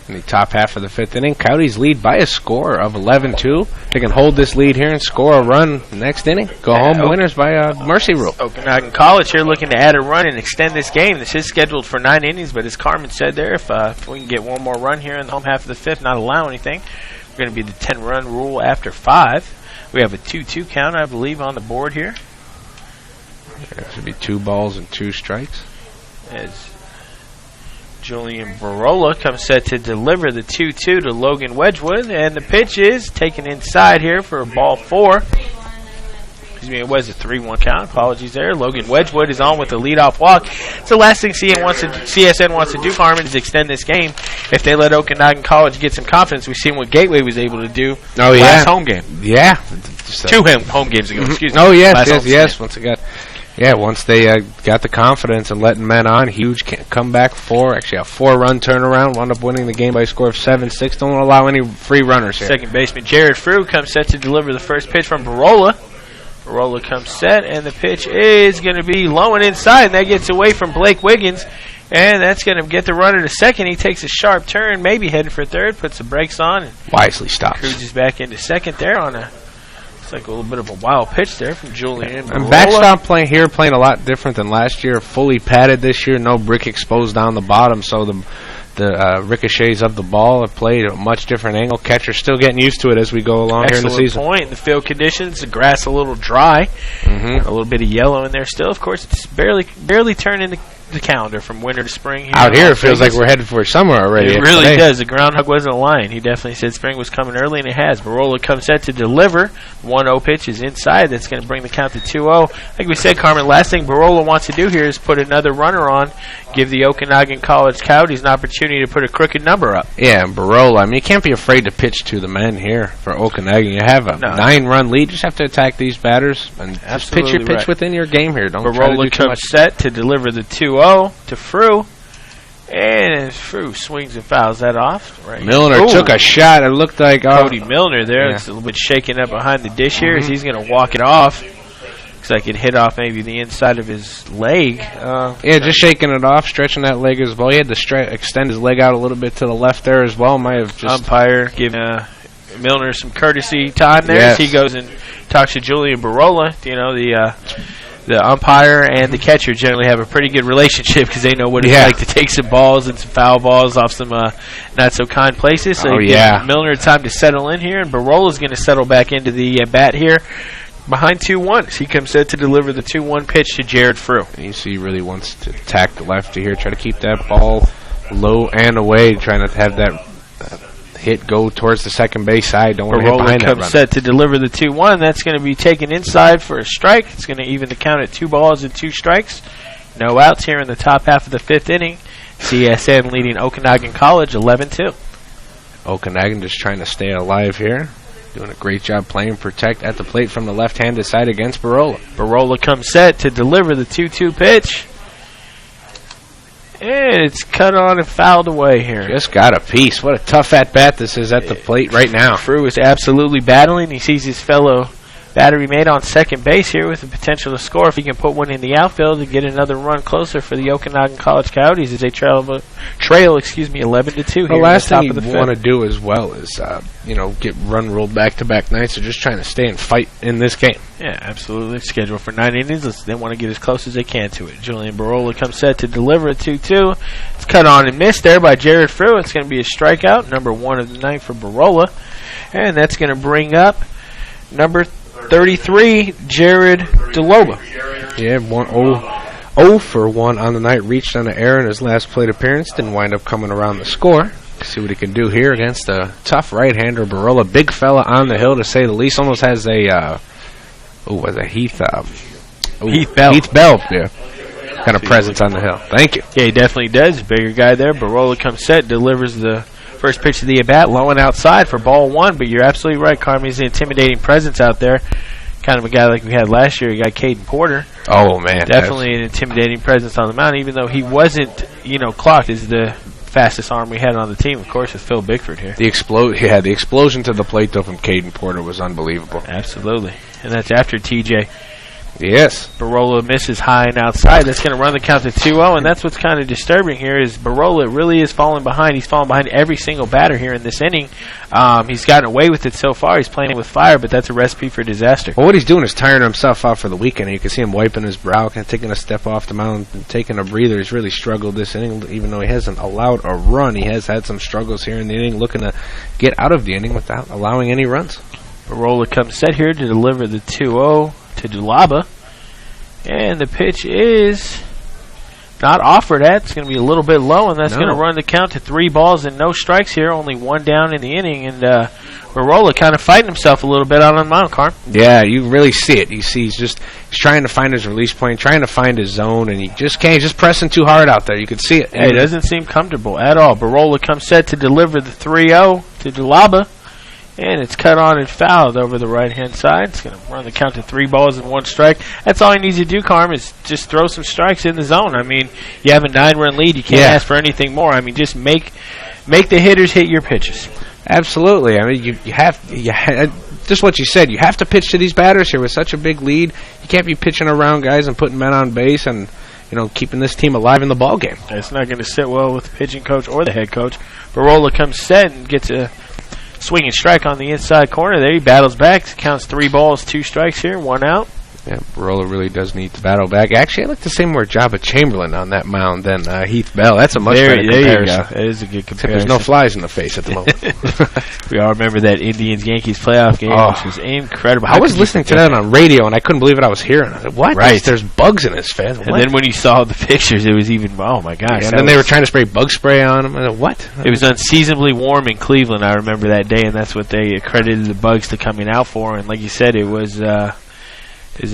In the top half of the 5th inning, Coyotes lead by a score of 11-2. They can hold this lead here and score a run next inning. Go home winners by a mercy rule. Okanagan College here looking to add a run and extend this game. This is scheduled for 9 innings, but as Carmen said there, if we can get one more run here in the home half of the 5th, not allow anything, we're going to be the 10-run rule after 5. We have a 2-2 count, I believe, on the board here. There should be 2 balls and 2 strikes. As Julian Barola comes set to deliver the 2-2 to Logan Wedgwood, and the pitch is taken inside here for a ball 4. Excuse me, it was a 3-1 count. Apologies there. Logan Wedgwood is on with the leadoff walk. It's the last thing CSN wants to do, Carmen, is extend this game. If they let Okanagan College get some confidence, we've seen what Gateway was able to do last home game. Yeah. 2 home games ago, excuse me. Oh, yes. Once again. Yeah, once they got the confidence and letting men on, huge comeback 4, actually a 4-run turnaround, wound up winning the game by a score of 7-6. Don't allow any free runners here. Second baseman Jared Frew comes set to deliver the first pitch from Barola. Barola comes set, and the pitch is going to be low and inside, and that gets away from Blake Wiggins, and that's going to get the runner to second. He takes a sharp turn, maybe heading for third, puts the brakes on, and wisely stops. Cruises back into second there on it's like a little bit of a wild pitch there from Julian. And backstop playing a lot different than last year. Fully padded this year, no brick exposed down the bottom, so the ricochets of the ball have played at a much different angle. Catcher's still getting used to it as we go along here in the season. Excellent point. The field conditions, the grass a little dry, a little bit of yellow in there still. Of course, it's barely turning the calendar from winter to spring. Here out here, it feels like we're headed for summer already. It really does. The groundhog wasn't lying. He definitely said spring was coming early, and it has. Barola comes set to deliver. 1-0 pitch is inside. That's going to bring the count to 2-0. Like we said, Carmen, last thing Barola wants to do here is put another runner on, give the Okanagan College Coyotes an opportunity to put a crooked number up. Yeah, and Barola, I mean, you can't be afraid to pitch to the men here for Okanagan. You have a 9-run lead. You just have to attack these batters and just pitch your pitch within your game here. Don't try to do too much. Barola comes set to deliver the 2-0 to Frew. And Frew swings and fouls that off. Right. Milner took a shot. It looked like Cody Milner there. It's a little bit shaken up behind the dish here as he's going to walk it off. Looks like it hit off maybe the inside of his leg. Just shaking it off, stretching that leg as well. He had to extend his leg out a little bit to the left there as well. Might have just umpire giving Milner some courtesy time there as he goes and talks to Julian Barola. You know, the umpire and the catcher generally have a pretty good relationship because they know what it's like to take some balls and some foul balls off some not-so-kind places. So Milner time to settle in here, and Barola's going to settle back into the bat here behind 2-1. He comes set to deliver the 2-1 pitch to Jared Frew. You see he really wants to attack the lefty here, try to keep that ball low and away, trying to have that hit go towards the second base side. Don't want to hit behind that runner. Comes set to deliver the 2-1. That's going to be taken inside for a strike. It's going to even the count at 2 balls and 2 strikes. No outs here in the top half of the 5th inning. CSN leading Okanagan College 11-2. Okanagan just trying to stay alive here. Doing a great job playing protect at the plate from the left-handed side against Barola. Barola comes set to deliver the 2-2 pitch. And it's cut on and fouled away here. Just got a piece. What a tough at-bat this is at the plate right now. Frew is absolutely battling. He sees his fellow battery mate on second base here with the potential to score if he can put one in the outfield and get another run closer for the Okanagan College Coyotes as they trail 11-2 here. The last thing you want to do as well is get run ruled back-to-back nights. They're just trying to stay and fight in this game. Yeah, absolutely. Scheduled for 9 innings. They want to get as close as they can to it. Julian Barola comes set to deliver a 2-2. It's cut on and missed there by Jared Frew. It's going to be a strikeout, number 1 of the night for Barola. And that's going to bring up number 33, Jared DeLoba. Yeah, 0 for 1 on the night. Reached on the air in his last plate appearance. Didn't wind up coming around the score. See what he can do here against a tough right-hander. Barola, big fella on the hill to say the least. Almost has a Heath Bell. Heath Bell, yeah. Kind of presence on the hill. Thank you. Yeah, he definitely does. Bigger guy there. Barola comes set, delivers the first pitch of the at-bat, low and outside for ball 1. But you're absolutely right, Carmen. He's an intimidating presence out there. Kind of a guy like we had last year. You got Caden Porter. Oh, man. Definitely an intimidating presence on the mound, even though he wasn't, clocked as the fastest arm we had on the team, of course, with Phil Bickford here. The explosion to the plate, though, from Caden Porter was unbelievable. Absolutely. And that's after TJ. Yes. Barola misses high and outside. That's going to run the count to 2-0, and that's what's kind of disturbing here is Barola really is falling behind. He's fallen behind every single batter here in this inning. He's gotten away with it so far. He's playing with fire, but that's a recipe for disaster. Well, what he's doing is tiring himself out for the weekend. You can see him wiping his brow, kind of taking a step off the mound, and taking a breather. He's really struggled this inning, even though he hasn't allowed a run. He has had some struggles here in the inning, looking to get out of the inning without allowing any runs. Barola comes set here to deliver the 2-0 to Dulaba. And the pitch is not offered at. It's going to be a little bit low, and that's going to run the count to 3 balls and no strikes here. Only 1 down in the inning, and Barola kind of fighting himself a little bit out on the mound, Carm. Yeah, you really see it. You see he's trying to find his release point, trying to find his zone, and he just can't. He's just pressing too hard out there. You can see it. Yeah, it doesn't seem comfortable at all. Barola comes set to deliver the 3-0 to Dulaba. And it's cut on and fouled over the right-hand side. It's going to run the count to 3 balls and 1 strike. That's all he needs to do, Carm, is just throw some strikes in the zone. I mean, you have a 9-run lead. You can't ask for anything more. I mean, just make the hitters hit your pitches. Absolutely. I mean, you have just what you said. You have to pitch to these batters here with such a big lead. You can't be pitching around guys and putting men on base and keeping this team alive in the ball game. It's not going to sit well with the pitching coach or the head coach. Barola comes set and gets a swinging strike on the inside corner. There he battles back. Counts 3 balls, 2 strikes here, 1 out. Yeah, Barola really does need to battle back. Actually, I'd like to say more Jabba Chamberlain on that mound than Heath Bell. That's a much better comparison. There you go. That is a good comparison. Except there's no flies in the face at the moment. We all remember that Indians-Yankees playoff game, which was incredible. I was listening to that on radio, and I couldn't believe what I was hearing. I said, what? Right. There's bugs in his face. And then when you saw the pictures, it was even, oh, my gosh. Yeah, and then they were trying to spray bug spray on him. I said, what? It was unseasonably warm in Cleveland, I remember that day, and that's what they accredited the bugs to coming out for. And like you said, it was a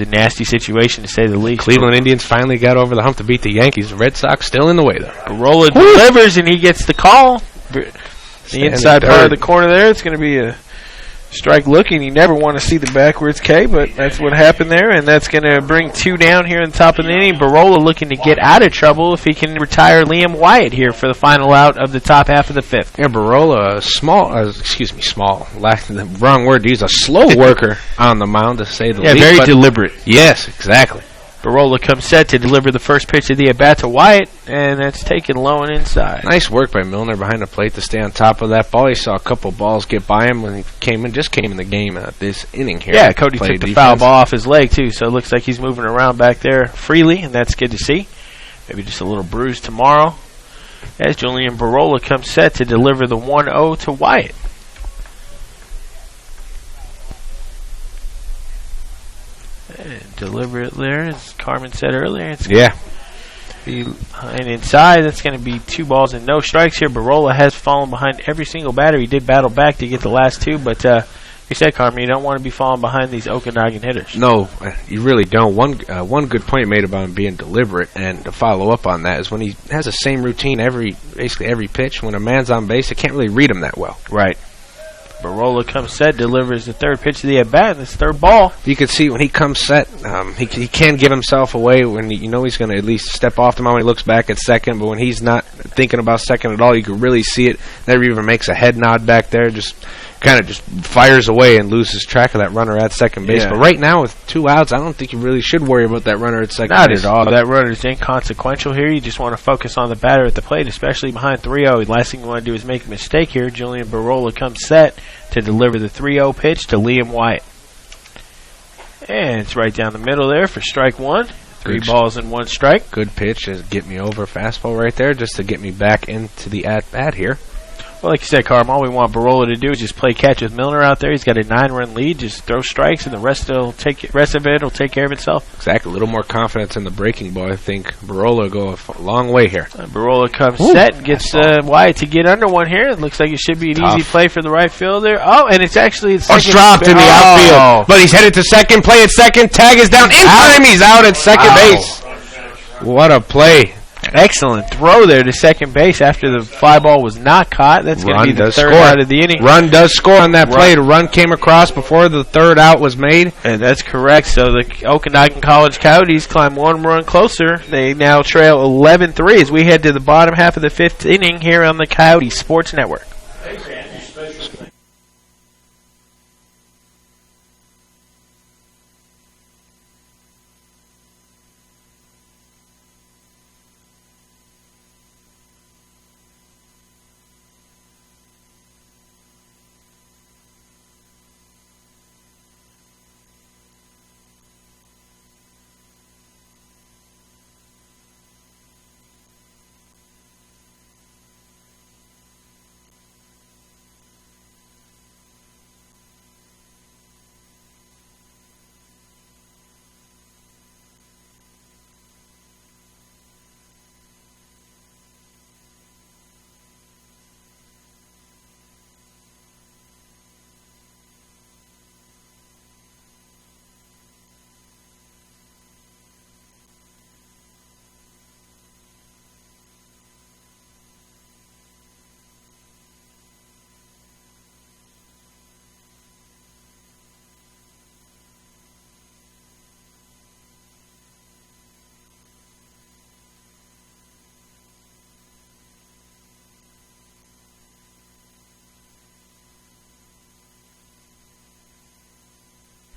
nasty situation, to say the least. Cleveland Indians finally got over the hump to beat the Yankees. The Red Sox still in the way, though. Barola delivers, and he gets the call. The inside part of the corner there, it's going to be a strike looking. You never want to see the backwards K, but that's what happened there, and that's going to bring 2 down here in the top of the inning. Barola looking to get out of trouble if he can retire Liam Wyatt here for the final out of the top half of the 5th. Yeah, Barola, small, the wrong word to use, a slow worker on the mound, to say the least. Yeah, very deliberate. Yes, exactly. Barola comes set to deliver the first pitch of the at-bat to Wyatt, and that's taken low and inside. Nice work by Milner behind the plate to stay on top of that ball. He saw a couple balls get by him when he came in the game this inning here. Yeah, Cody took the foul ball off his leg, too, so it looks like he's moving around back there freely, and that's good to see. Maybe just a little bruise tomorrow. As Julian Barola comes set to deliver the 1-0 to Wyatt. And deliver it there, as Carmen said earlier. It's and inside, that's going to be 2 balls and no strikes here. Barola has fallen behind every single batter. He did battle back to get the last 2, but you said, Carmen, you don't want to be falling behind these Okanagan hitters. No, you really don't. One good point made about him being deliberate, and to follow up on that is when he has the same routine basically every pitch. When a man's on base, I can't really read him that well. Right. Barola comes set, delivers the 3rd pitch of the at-bat, and it's 3rd ball. You can see when he comes set, he can give himself away when he's going to at least step off the mound when he looks back at second, but when he's not thinking about second at all, you can really see it. Never even makes a head nod back there, just fires away and loses track of that runner at second base. Yeah. But right now, with 2 outs, I don't think you really should worry about that runner at second base. Not at all. That runner is inconsequential here. You just want to focus on the batter at the plate, especially behind 3-0. The last thing you want to do is make a mistake here. Julian Barola comes set to deliver the 3-0 pitch to Liam Wyatt. And it's right down the middle there for strike 1. 3 balls and 1 strike. Good pitch. Just get me over fastball right there just to get me back into the at-bat here. Well, like you said, Carm, all we want Barola to do is just play catch with Milner out there. He's got a 9-run lead. Just throw strikes, and the rest of it will take care of itself. Exactly. A little more confidence in the breaking ball. I think Barola will go a long way here. Barola comes set and gets Wyatt to get under one here. It looks like it should be an easy play for the right fielder. Oh, and it's actually... It's dropped in the outfield. But he's headed to second. Play at second. Tag is down. In time, he's out at second base. What a play. Excellent throw there to second base after the fly ball was not caught. That's going to be the 3rd out of the inning. Run does score on that play. The run came across before the 3rd out was made. And that's correct. So the Okanagan College Coyotes climb 1 run closer. They now trail 11-3 as we head to the bottom half of the 5th inning here on the Coyote Sports Network.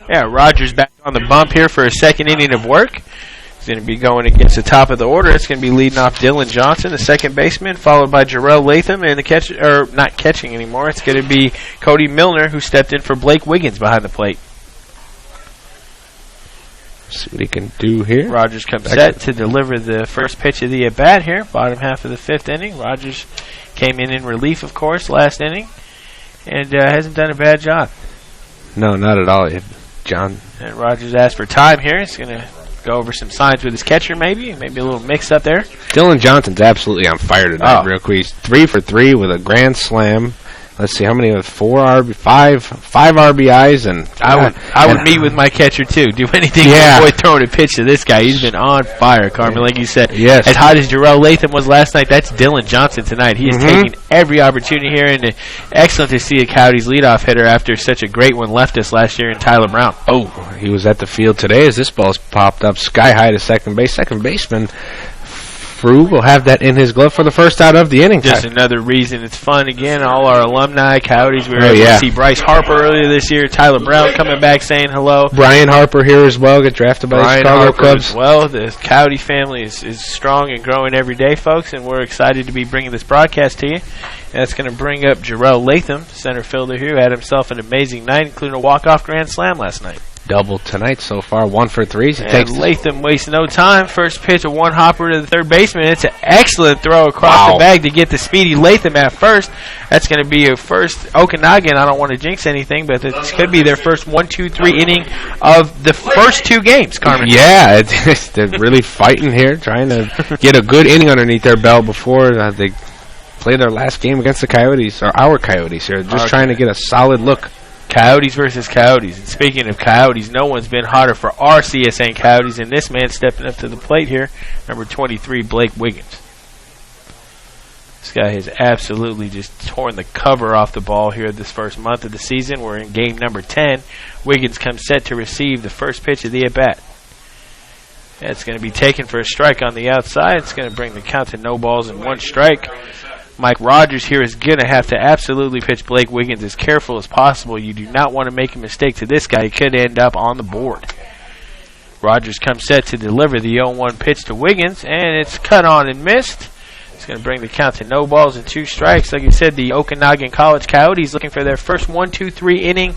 Yeah, Rogers back on the bump here for a second inning of work. He's going to be going against the top of the order. It's going to be leading off Dylan Johnson, the second baseman, followed by Jarrell Latham, and the catcher, or not catching anymore. It's going to be Cody Milner, who stepped in for Blake Wiggins behind the plate. See what he can do here. Rogers comes set to deliver the first pitch of the at-bat here, bottom half of the fifth inning. Rogers came in relief, of course, last inning, and hasn't done a bad job. No, not at all, John. And Rogers asked for time here. He's going to go over some signs with his catcher, maybe a little mix up there. Dylan Johnson's absolutely on fire tonight, real quick. He's 3 for 3 with a grand slam. Let's see, how many with five RBIs, and I would meet with my catcher too. Do anything to avoid throwing a pitch to this guy. He's been on fire, Carmen. Like you said, yes. As hot as Jarrell Latham was last night, that's Dylan Johnson tonight. He is taking every opportunity here, and excellent to see a Coyotes leadoff hitter after such a great one left us last year in Tyler Brown. Oh, he was at the field today as this ball's popped up sky high to second base. Second baseman Frug will have that in his glove for the first out of the inning. Just another reason it's fun again. All our alumni, Coyotes. We were able to see Bryce Harper earlier this year. Tyler Brown coming back saying hello. Brian Harper here as well. Get drafted by the Chicago Cubs. As well, the Coyote family is strong and growing every day, folks, and we're excited to be bringing this broadcast to you. And that's going to bring up Jarrell Latham, center fielder here, who had himself an amazing night, including a walk-off grand slam last night. Double tonight so far, 1 for 3. And Latham wasting no time. First pitch, a one-hopper to the third baseman. It's an excellent throw across the bag to get the speedy Latham at first. That's going to be a first Okanagan. I don't want to jinx anything, but this could be their first 1-2-3 inning of the first 2 games, Carmen. Yeah, they're really fighting here, trying to get a good inning underneath their belt before they play their last game against the Coyotes, or our Coyotes here. Just trying to get a solid look. Coyotes versus Coyotes. And speaking of Coyotes, no one's been hotter for our CSN Coyotes, and this man stepping up to the plate here, number 23, Blake Wiggins. This guy has absolutely just torn the cover off the ball here this first month of the season. We're in game number 10. Wiggins comes set to receive the first pitch of the at-bat. It's going to be taken for a strike on the outside. It's going to bring the count to no balls and 1 strike. Mike Rogers here is going to have to absolutely pitch Blake Wiggins as careful as possible. You do not want to make a mistake to this guy. He could end up on the board. Rogers comes set to deliver the 0-1 pitch to Wiggins, and it's cut on and missed. It's going to bring the count to no balls and 2 strikes. Like you said, the Okanagan College Coyotes looking for their first 1-2-3 inning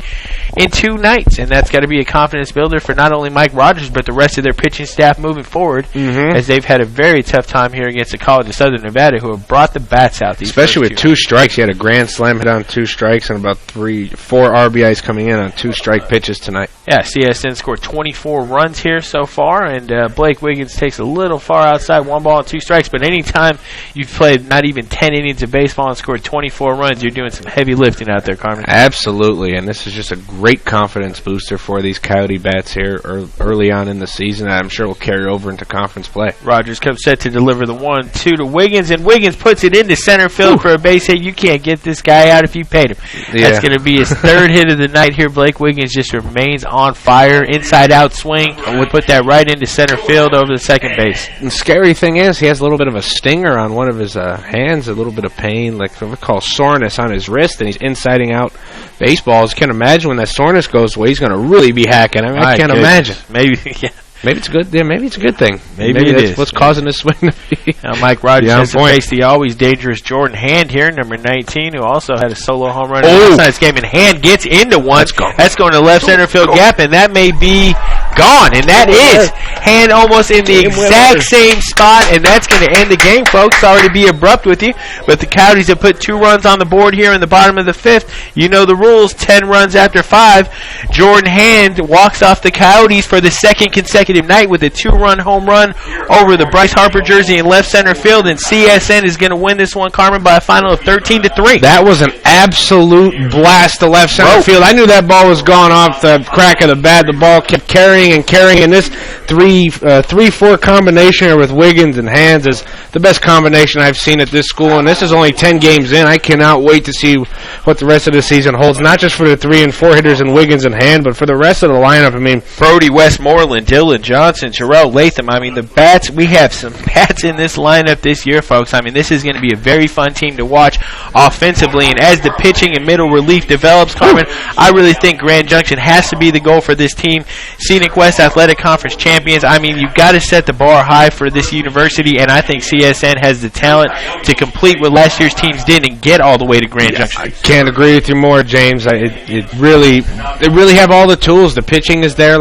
in 2 nights, and that's got to be a confidence builder for not only Mike Rogers but the rest of their pitching staff moving forward, as they've had a very tough time here against the College of Southern Nevada, who have brought the bats out. Especially with 2 strikes. He had a grand slam hit on 2 strikes and about 4 RBIs coming in on 2 strike pitches tonight. Yeah, CSN scored 24 runs here so far, and Blake Wiggins takes a little far outside, 1 ball and 2 strikes, but anytime you've played not even 10 innings of baseball and scored 24 runs, you're doing some heavy lifting out there, Carmen. Absolutely, and this is just a great confidence booster for these Coyote bats here early on in the season, and I'm sure will carry over into conference play. Rogers comes set to deliver the 1-2 to Wiggins, and Wiggins puts it into center field for a base hit. You can't get this guy out if you paid him. Yeah. That's going to be his 3rd hit of the night here. Blake Wiggins just remains on fire. Inside-out swing. Would put that right into center field over the second base. And the scary thing is he has a little bit of a stinger on one of his hands, a little bit of pain, like what we call soreness on his wrist, and he's insiding out baseballs. You can imagine when that soreness goes away, he's going to really be hacking. I mean, I can't imagine. Maybe, yeah. Maybe it's good. Yeah, maybe it's a good thing. Maybe it that's is. What's causing this swing to be? Now Mike Rogers has to face the always dangerous Jordan Hand here, number 19, who also had a solo home run in last night's game. And Hand gets into one. That's going to left center field gap, and that may be gone. And that is Hand almost in the exact same spot, and that's going to end the game, folks. Sorry to be abrupt with you, but the Coyotes have put 2 runs on the board here in the bottom of the 5th. You know the rules, 10 runs after 5. Jordan Hand walks off the Coyotes for the 2nd consecutive night with a 2-run home run over the Bryce Harper jersey in left center field, and CSN is going to win this one, Carmen, by a final of 13-3. That was an absolute blast to left center field. I knew that ball was gone off the crack of the bat. The ball kept carrying, and this 3 3-4 combination here with Wiggins and Hands is the best combination I've seen at this school, and this is only 10 games in. I cannot wait to see what the rest of the season holds, not just for the 3 and 4 hitters in Wiggins and Hand, but for the rest of the lineup. I mean, Brody Westmoreland, Dylan Johnson, Jarrell Latham. I mean, the bats, we have some bats in this lineup this year, folks. I mean, this is going to be a very fun team to watch offensively, and as the pitching and middle relief develops, Carmen, I really think Grand Junction has to be the goal for this team. Scenic West Athletic Conference champions. I mean, you've got to set the bar high for this university, and I think CSN has the talent to complete what last year's teams did and get all the way to Grand Junction. I can't agree with you more, James. They really have all the tools. The pitching is there,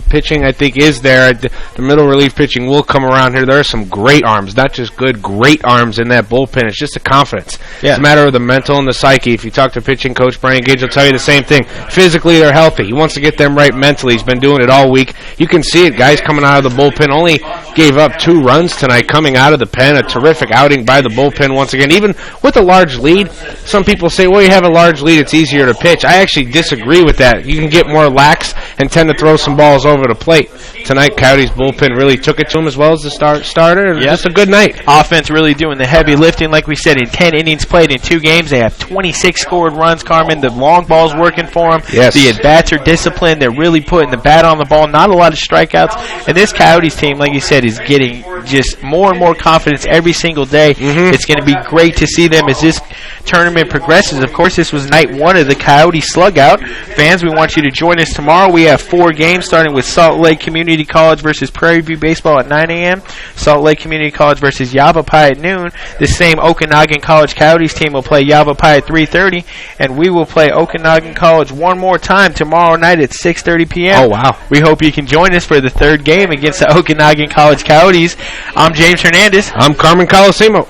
pitching I think is there. The middle relief pitching will come around here. There are some great arms, not just good, great arms in that bullpen. It's just the confidence. Yeah. It's a matter of the mental and the psyche. If you talk to pitching coach Brian Gage, he'll tell you the same thing. Physically, they're healthy. He wants to get them right mentally. He's been doing it all week. You can see it. Guys coming out of the bullpen only gave up 2 runs tonight coming out of the pen. A terrific outing by the bullpen once again. Even with a large lead, some people say, well, you have a large lead, it's easier to pitch. I actually disagree with that. You can get more lax and tend to throw some balls over the plate. Tonight, Coyotes' bullpen really took it to him as well as the starter. Yep. Just a good night. Offense really doing the heavy lifting. Like we said, in 10 innings played in 2 games, they have 26 scored runs, Carmen. The long ball's working for them. Yes. The at-bats are disciplined. They're really putting the bat on the ball. Not a lot of strikeouts. And this Coyotes team, like you said, is getting just more and more confidence every single day. Mm-hmm. It's going to be great to see them as this tournament progresses. Of course, this was night 1 of the Coyote Slugout. Fans, we want you to join us tomorrow. We have 4 games starting with Salt Lake Community College versus Prairie View Baseball at 9 a.m., Salt Lake Community College versus Yavapai at noon. This same Okanagan College Coyotes team will play Yavapai at 3:30, and we will play Okanagan College one more time tomorrow night at 6:30 p.m. Oh, wow. We hope you can join us for the 3rd game against the Okanagan College Coyotes. I'm James Hernandez. I'm Carmen Colosimo.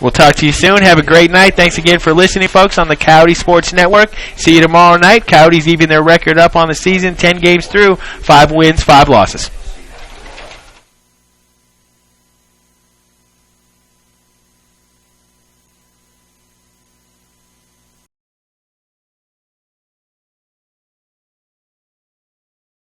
We'll talk to you soon. Have a great night. Thanks again for listening, folks, on the Coyote Sports Network. See you tomorrow night. Coyotes even their record up on the season, 10 games through, 5 wins, 5 losses.